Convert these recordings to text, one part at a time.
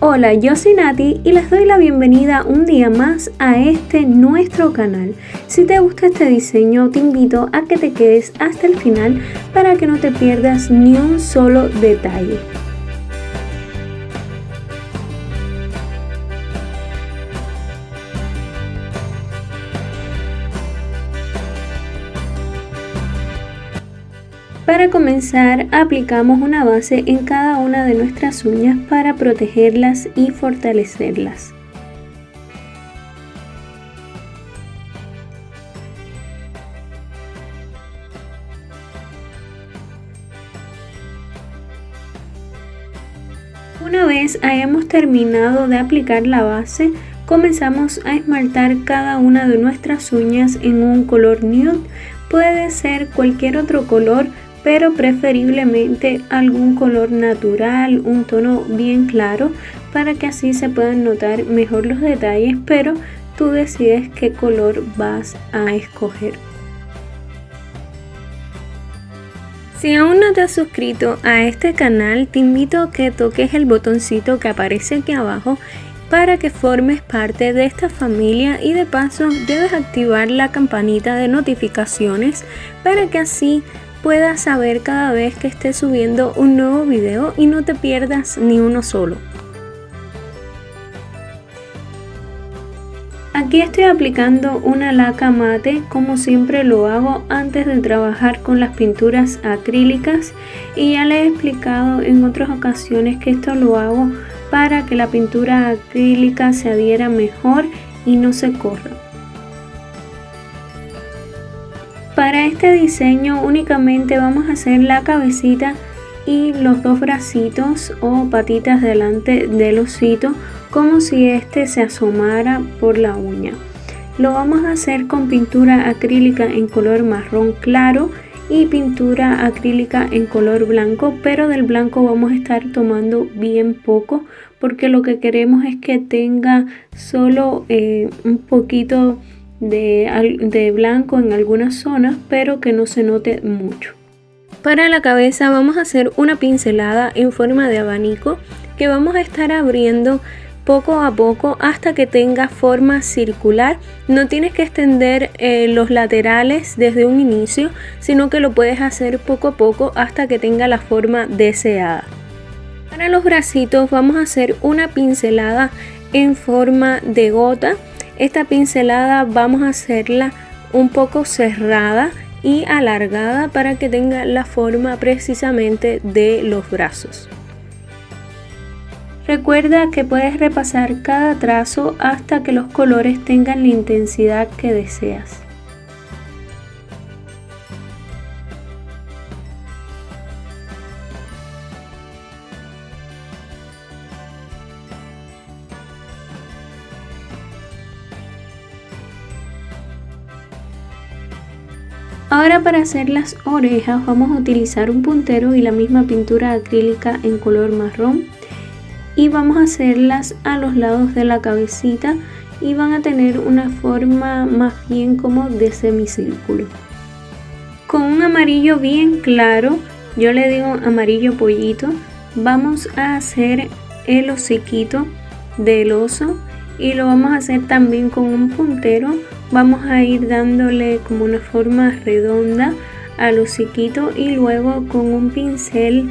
Hola, yo soy Nati y les doy la bienvenida un día más a nuestro canal. Si te gusta este diseño, te invito a que te quedes hasta el final para que no te pierdas ni un solo detalle. Para comenzar, aplicamos una base en cada una de nuestras uñas para protegerlas y fortalecerlas. Una vez hayamos terminado de aplicar la base, comenzamos a esmaltar cada una de nuestras uñas en un color nude. Puede ser cualquier otro color, pero preferiblemente algún color natural, un tono bien claro, para que así se puedan notar mejor los detalles, pero tú decides qué color vas a escoger. Si aún no te has suscrito a este canal, te invito a que toques el botoncito que aparece aquí abajo para que formes parte de esta familia, y de paso debes activar la campanita de notificaciones para que así puedas saber cada vez que esté subiendo un nuevo video y no te pierdas ni uno solo. Aquí estoy aplicando una laca mate, como siempre lo hago antes de trabajar con las pinturas acrílicas, y ya les he explicado en otras ocasiones que esto lo hago para que la pintura acrílica se adhiera mejor y no se corra. Para este diseño únicamente vamos a hacer la cabecita y los dos bracitos o patitas delante del osito, como si este se asomara por la uña. Lo vamos a hacer con pintura acrílica en color marrón claro y pintura acrílica en color blanco, pero del blanco vamos a estar tomando bien poco porque lo que queremos es que tenga solo un poquito de blanco en algunas zonas, pero que no se note mucho. Para la cabeza vamos a hacer una pincelada en forma de abanico que vamos a estar abriendo poco a poco hasta que tenga forma circular. No tienes que extender los laterales desde un inicio, sino que lo puedes hacer poco a poco hasta que tenga la forma deseada. Para los bracitos vamos a hacer una pincelada en forma de gota. Esta pincelada vamos a hacerla un poco cerrada y alargada para que tenga la forma precisamente de los brazos. Recuerda que puedes repasar cada trazo hasta que los colores tengan la intensidad que deseas. Ahora, para hacer las orejas vamos a utilizar un puntero y la misma pintura acrílica en color marrón, y vamos a hacerlas a los lados de la cabecita y van a tener una forma más bien como de semicírculo. Con un amarillo bien claro, yo le digo amarillo pollito, vamos a hacer el hociquito del oso y lo vamos a hacer también con un puntero. Vamos a ir dándole como una forma redonda al hociquito y luego con un pincel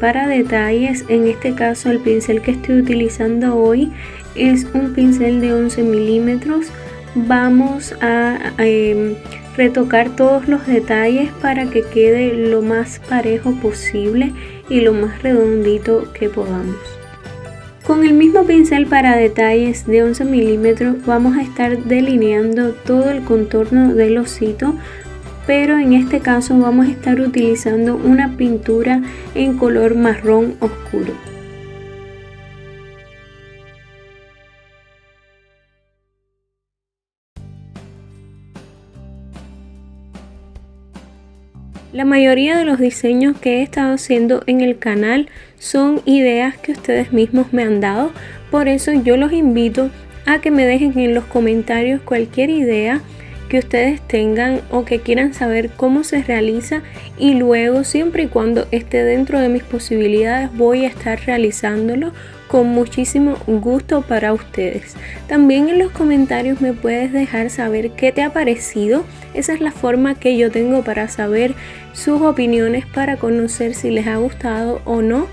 para detalles. En este caso el pincel que estoy utilizando hoy es un pincel de 11 milímetros. Vamos a retocar todos los detalles para que quede lo más parejo posible y lo más redondito que podamos. Con el mismo pincel para detalles de 11 milímetros vamos a estar delineando todo el contorno del osito, pero en este caso vamos a estar utilizando una pintura en color marrón oscuro. La mayoría de los diseños que he estado haciendo en el canal son ideas que ustedes mismos me han dado, por eso yo los invito a que me dejen en los comentarios cualquier idea que ustedes tengan o que quieran saber cómo se realiza, y luego, siempre y cuando esté dentro de mis posibilidades, voy a estar realizándolo con muchísimo gusto para ustedes. También en los comentarios me puedes dejar saber qué te ha parecido. Esa es la forma que yo tengo para saber sus opiniones, para conocer si les ha gustado o no.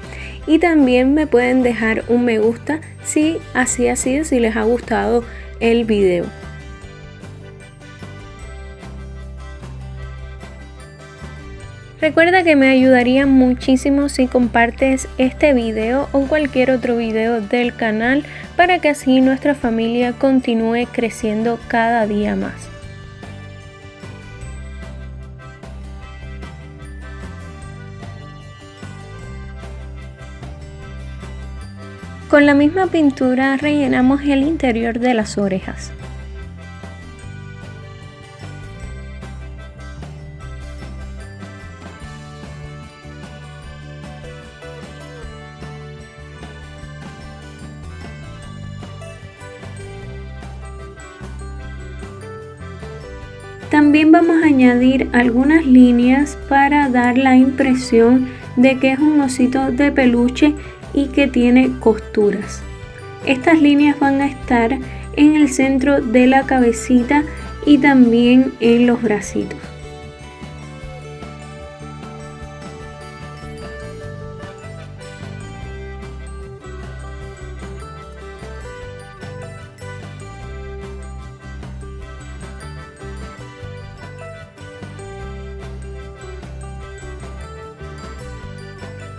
Y también me pueden dejar un me gusta si así ha sido, si les ha gustado el video. Recuerda que me ayudaría muchísimo si compartes este video o cualquier otro video del canal, para que así nuestra familia continúe creciendo cada día más. Con la misma pintura rellenamos el interior de las orejas. También vamos a añadir algunas líneas para dar la impresión de que es un osito de peluche y que tiene costuras. Estas líneas van a estar en el centro de la cabecita y también en los bracitos.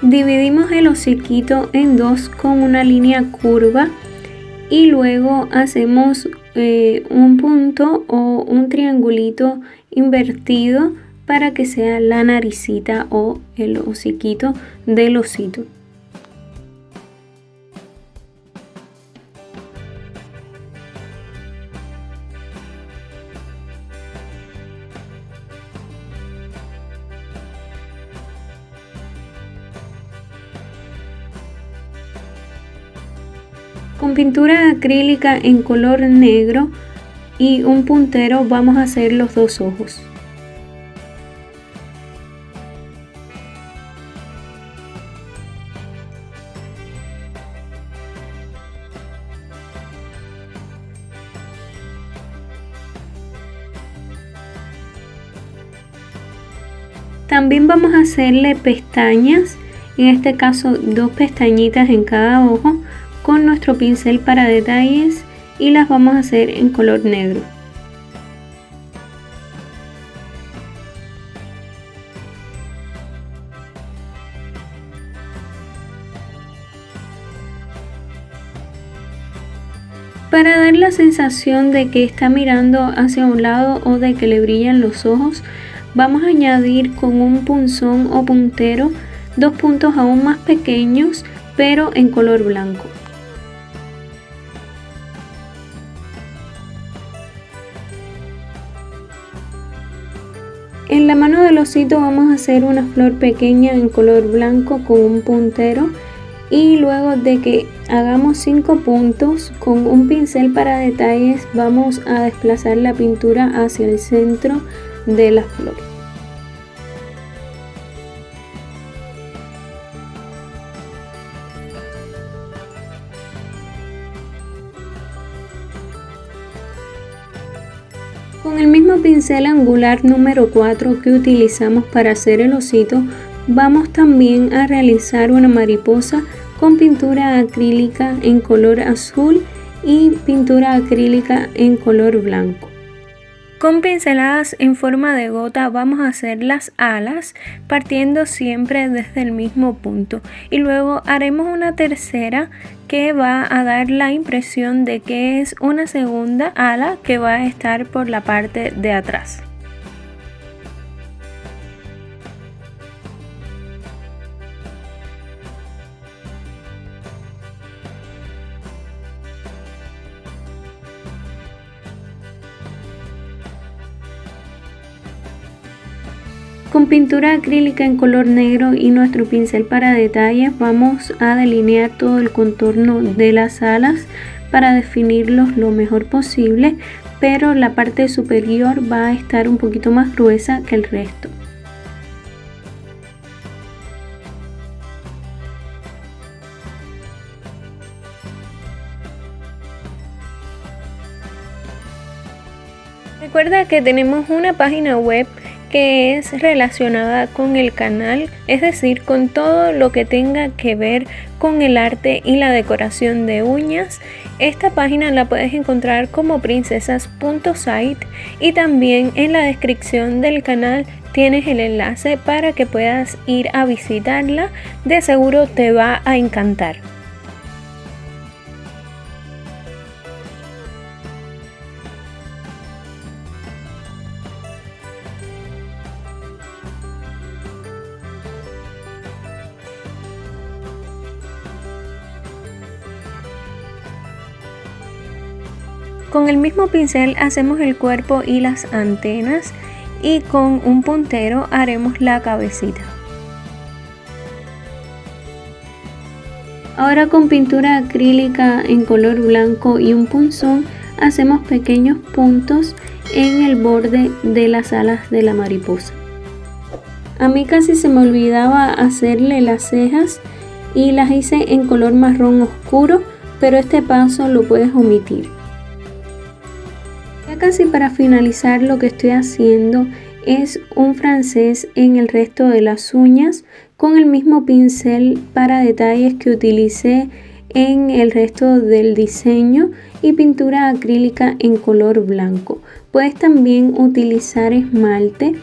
Dividimos el hociquito en dos con una línea curva y luego hacemos un punto o un triangulito invertido para que sea la naricita o el hociquito del osito. Con pintura acrílica en color negro y un puntero vamos a hacer los dos ojos. También vamos a hacerle pestañas, en este caso 2 pestañitas en cada ojo, con nuestro pincel para detalles, y las vamos a hacer en color negro. Para dar la sensación de que está mirando hacia un lado o de que le brillan los ojos, vamos a añadir con un punzón o puntero 2 puntos aún más pequeños, pero en color blanco. En la mano del osito vamos a hacer una flor pequeña en color blanco con un puntero, y luego de que hagamos 5 puntos con un pincel para detalles vamos a desplazar la pintura hacia el centro de la flor. Con el mismo pincel angular número 4 que utilizamos para hacer el osito, vamos también a realizar una mariposa con pintura acrílica en color azul y pintura acrílica en color blanco. Con pinceladas en forma de gota vamos a hacer las alas, partiendo siempre desde el mismo punto, y luego haremos una tercera que va a dar la impresión de que es una segunda ala que va a estar por la parte de atrás. Con pintura acrílica en color negro y nuestro pincel para detalles vamos a delinear todo el contorno de las alas para definirlos lo mejor posible, pero la parte superior va a estar un poquito más gruesa que el resto. Recuerda que tenemos una página web que es relacionada con el canal, es decir, con todo lo que tenga que ver con el arte y la decoración de uñas. Esta página la puedes encontrar como princesas.site y también en la descripción del canal tienes el enlace para que puedas ir a visitarla. De seguro te va a encantar. Con el mismo pincel hacemos el cuerpo y las antenas y con un puntero haremos la cabecita. Ahora con pintura acrílica en color blanco y un punzón hacemos pequeños puntos en el borde de las alas de la mariposa. A mí casi se me olvidaba hacerle las cejas y las hice en color marrón oscuro, pero este paso lo puedes omitir. Ya casi para finalizar, lo que estoy haciendo es un francés en el resto de las uñas con el mismo pincel para detalles que utilicé en el resto del diseño y pintura acrílica en color blanco. Puedes también utilizar esmalte,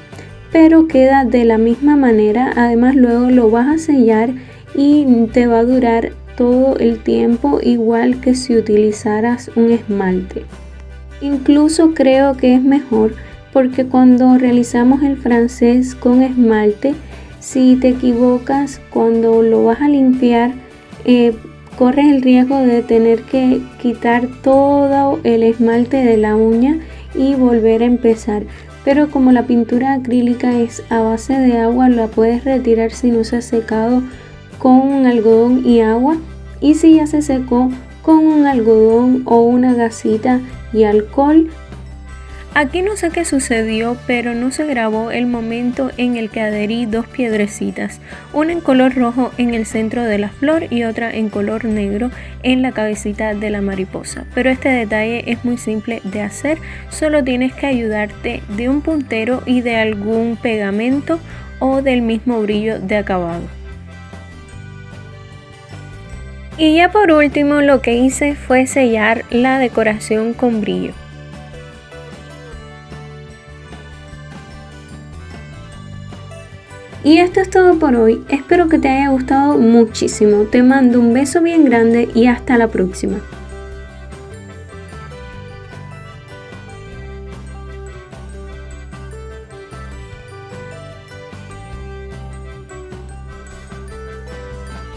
pero queda de la misma manera. Además, luego lo vas a sellar y te va a durar todo el tiempo, igual que si utilizaras un esmalte. Incluso creo que es mejor porque cuando realizamos el francés con esmalte, si te equivocas cuando lo vas a limpiar, corres el riesgo de tener que quitar todo el esmalte de la uña y volver a empezar. Pero como la pintura acrílica es a base de agua, la puedes retirar si no se ha secado con un algodón y agua, y si ya se secó, con un algodón o una gasita y alcohol. Aquí no sé qué sucedió, pero no se grabó el momento en el que adherí dos piedrecitas, una en color rojo en el centro de la flor y otra en color negro en la cabecita de la mariposa. Pero este detalle es muy simple de hacer, solo tienes que ayudarte de un puntero y de algún pegamento o del mismo brillo de acabado. Y ya por último, lo que hice fue sellar la decoración con brillo. Y esto es todo por hoy, espero que te haya gustado muchísimo, te mando un beso bien grande y hasta la próxima.